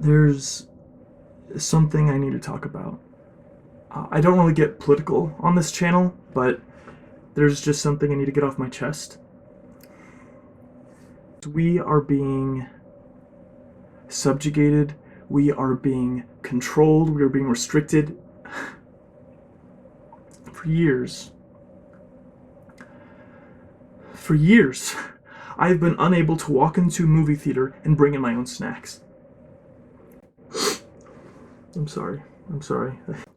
there's something I need to talk about. I don't really get political on this channel, but there's just something I need to get off my chest. We are being subjugated, we are being controlled, we are being restricted for years. For years, I've been unable to walk into a movie theater and bring in my own snacks. I'm sorry.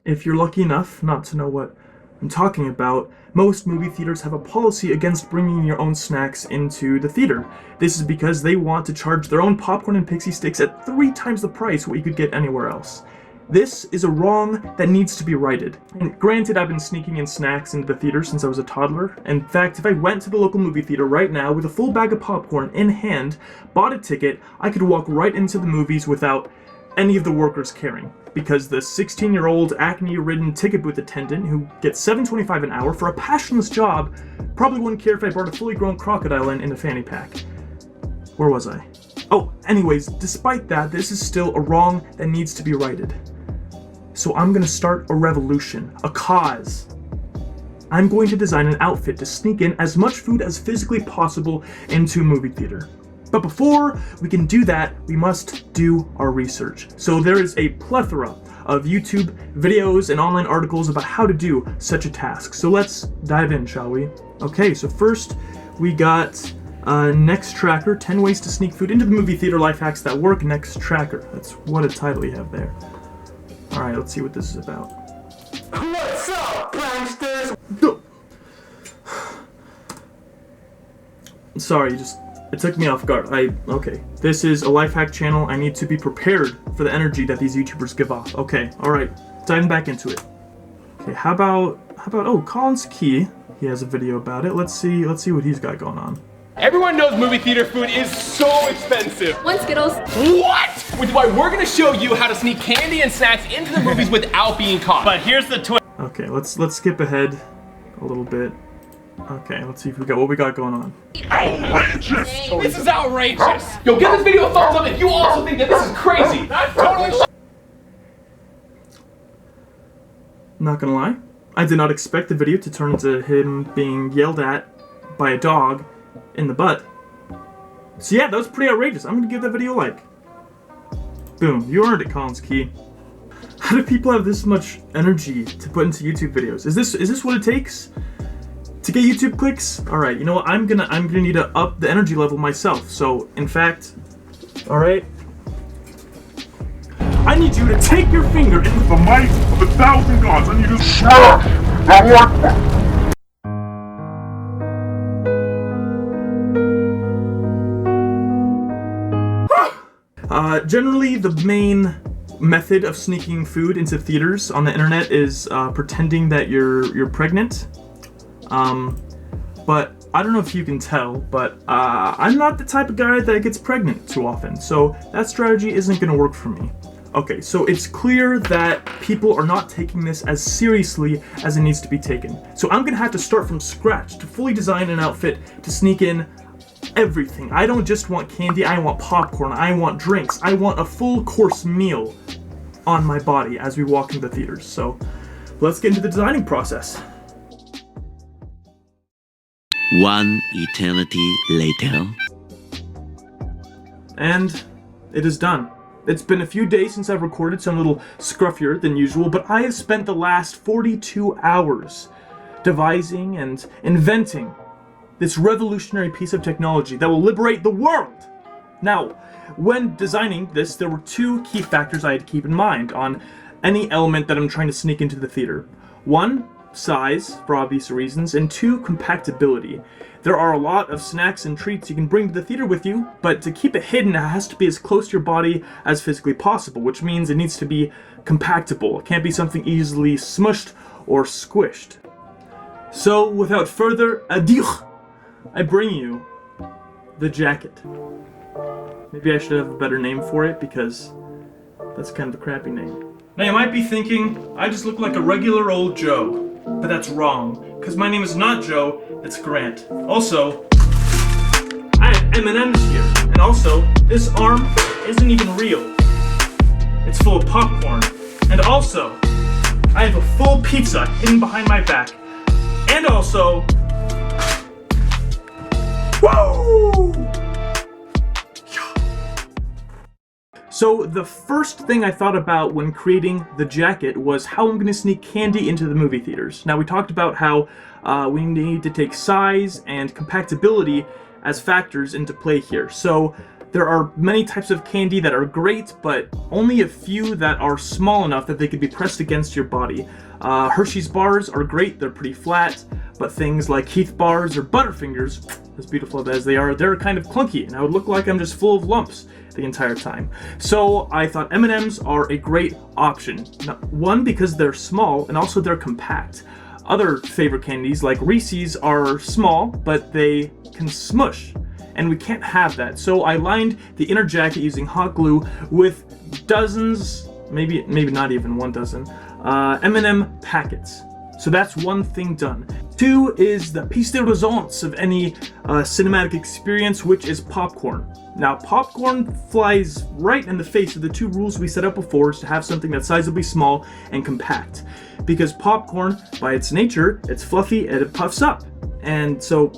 If you're lucky enough not to know what I'm talking about, most movie theaters have a policy against bringing your own snacks into the theater. This is because they want to charge their own popcorn and pixie sticks at 3 times the price what you could get anywhere else. This is a wrong that needs to be righted. And granted, I've been sneaking in snacks into the theater since I was a toddler. In fact, if I went to the local movie theater right now with a full bag of popcorn in hand, bought a ticket, I could walk right into the movies without any of the workers caring. Because the 16-year-old acne-ridden ticket booth attendant who gets $7.25 an hour for a passionless job probably wouldn't care if I brought a fully grown crocodile in a fanny pack. Where was I? Oh, anyways, despite that, this is still a wrong that needs to be righted. So I'm gonna start a revolution, a cause. I'm going to design an outfit to sneak in as much food as physically possible into a movie theater. But before we can do that, we must do our research. So there is a plethora of YouTube videos and online articles about how to do such a task. So let's dive in, shall we? Okay, so first we got Next Tracker, 10 ways to sneak food into the movie theater, life hacks that work. Next Tracker. That's what a title you have there. Alright, let's see what this is about. What's up, pranksters? Sorry, it took me off guard. Okay. This is a life hack channel. I need to be prepared for the energy that these YouTubers give off. Okay, alright. Diving back into it. Okay, how about, oh, Colin's Key. He has a video about it. Let's see what he's got going on. Everyone knows movie theater food is so expensive. 1 Skittles. What? Which is why we're gonna show you how to sneak candy and snacks into the movies without being caught. But here's the twist. Okay, let's skip ahead a little bit. Okay, let's see if what we got going on. Outrageous! This is outrageous! Yo, give this video a thumbs up if you also think that this is crazy! That's totally Not gonna lie, I did not expect the video to turn into him being yelled at by a dog in the butt. So yeah, that was pretty outrageous. I'm gonna give that video a like. Boom, you earned it, Colin's Key. How do people have this much energy to put into YouTube videos? Is this what it takes to get YouTube clicks? Alright, you know what, I'm gonna need to up the energy level myself. So, in fact, alright, I need you to take your finger into the might of 1,000 gods. I need you to smash the work. Generally, the main method of sneaking food into theaters on the internet is pretending that you're pregnant. But I don't know if you can tell, but I'm not the type of guy that gets pregnant too often, so that strategy isn't gonna work for me. Okay, so it's clear that people are not taking this as seriously as it needs to be taken. So I'm gonna have to start from scratch to fully design an outfit to sneak in everything. I don't just want candy, I want popcorn, I want drinks, I want a full course meal on my body as we walk into the theaters. So let's get into the designing process. One eternity later. And it is done. It's been a few days since I've recorded, so I'm a little scruffier than usual, but I have spent the last 42 hours devising and inventing this revolutionary piece of technology that will liberate the world. Now, when designing this, there were 2 key factors I had to keep in mind on any element that I'm trying to sneak into the theater. 1, size, for obvious reasons, and 2, compactability. There are a lot of snacks and treats you can bring to the theater with you, but to keep it hidden, it has to be as close to your body as physically possible, which means it needs to be compactable. It can't be something easily smushed or squished. So, without further ado, I bring you the jacket. Maybe I should have a better name for it, because that's kind of a crappy name. Now you might be thinking, I just look like a regular old Joe. But that's wrong, because my name is not Joe, it's Grant. Also, I have M&Ms here, and also, this arm isn't even real. full of popcorn. And also, I have a full pizza hidden behind my back. And also, whoa! So the first thing I thought about when creating the jacket was how I'm going to sneak candy into the movie theaters. Now we talked about how we need to take size and compactability as factors into play here. So there are many types of candy that are great, but only a few that are small enough that they could be pressed against your body. Hershey's bars are great, they're pretty flat, but things like Heath bars or Butterfingers, as beautiful as they are, they're kind of clunky, and I would look like I'm just full of lumps the entire time. So I thought M&Ms are a great option. Now, one, because they're small, and also they're compact. Other favorite candies like Reese's are small, but they can smush, and we can't have that. So I lined the inner jacket using hot glue with dozens, maybe not even 1 dozen, M&M packets. So that's one thing done. 2 is the piece de resistance of any cinematic experience, which is popcorn. Now, popcorn flies right in the face of the 2 rules we set up before, is to have something that's sizably small and compact. Because popcorn, by its nature, it's fluffy and it puffs up. And so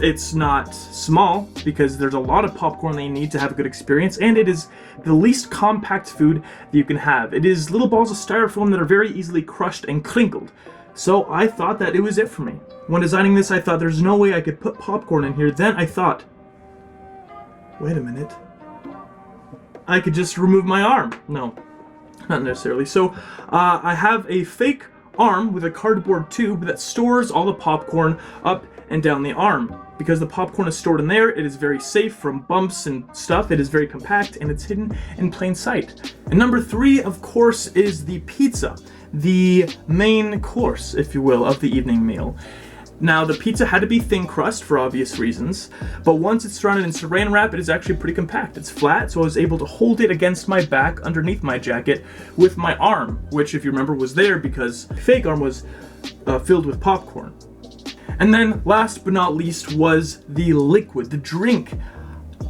it's not small, because there's a lot of popcorn that you need to have a good experience, and it is the least compact food that you can have. It is little balls of styrofoam that are very easily crushed and crinkled. So I thought that it was it for me. When designing this, I thought there's no way I could put popcorn in here. Then I thought, wait a minute, I could just remove my arm. No, not necessarily. So I have a fake arm with a cardboard tube that stores all the popcorn up and down the arm. Because the popcorn is stored in there, it is very safe from bumps and stuff. It is very compact, and it's hidden in plain sight. And number 3, of course, is the pizza. The main course, if you will, of the evening meal. Now, the pizza had to be thin crust for obvious reasons, but once it's surrounded in saran wrap, it is actually pretty compact. It's flat, so I was able to hold it against my back underneath my jacket with my arm, which, if you remember, was there because the fake arm was filled with popcorn. And then, last but not least, was the liquid, the drink.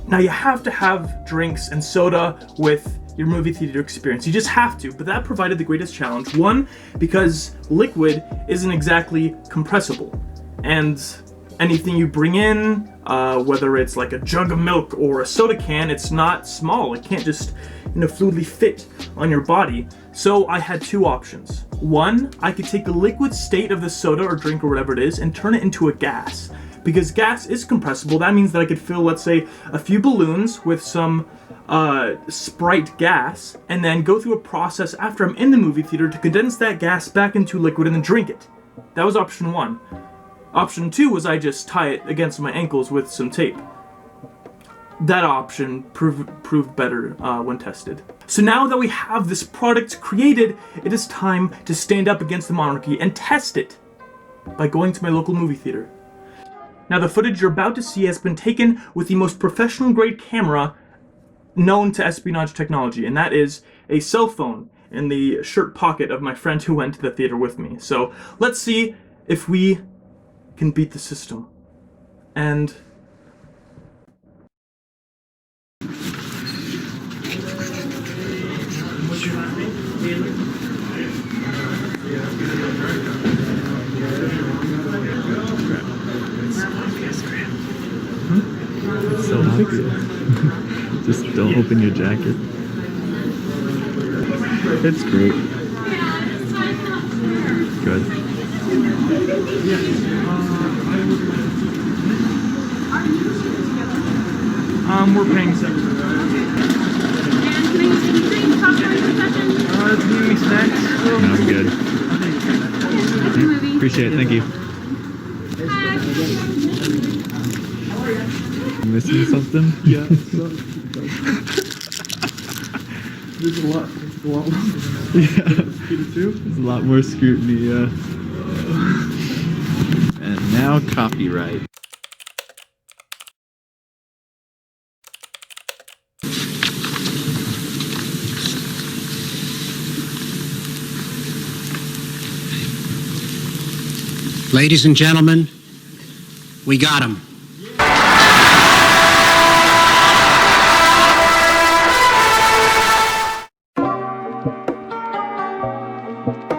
Now, you have to have drinks and soda with your movie theater experience. You just have to, but that provided the greatest challenge. 1, because liquid isn't exactly compressible, and anything you bring in, whether it's like a jug of milk or a soda can, it's not small. It can't just, fluidly fit on your body. So I had 2 options. 1, I could take the liquid state of the soda or drink or whatever it is and turn it into a gas. Because gas is compressible, that means that I could fill, let's say, a few balloons with some Sprite gas, and then go through a process after I'm in the movie theater to condense that gas back into liquid and then drink it. That was option 1. Option 2 was I just tie it against my ankles with some tape. That option proved better when tested. So now that we have this product created, it is time to stand up against the monarchy and test it by going to my local movie theater. Now, the footage you're about to see has been taken with the most professional-grade camera known to espionage technology, and that is a cell phone in the shirt pocket of my friend who went to the theater with me. So let's see if we can beat the system. And what's your last name? Taylor? It's so obvious. Just don't open your jacket. It's great. Good. We're paying separate. And can I use any drinks, popcorn, concessions? Do you need any snacks? No, I'm good. That's the movie. Appreciate it. Thank you. Hi. Missing something? Yeah. There's a lot. It's a lot longer. Yeah. There's a lot more scrutiny, yeah. And now copyright. Ladies and gentlemen, we got him. Bye.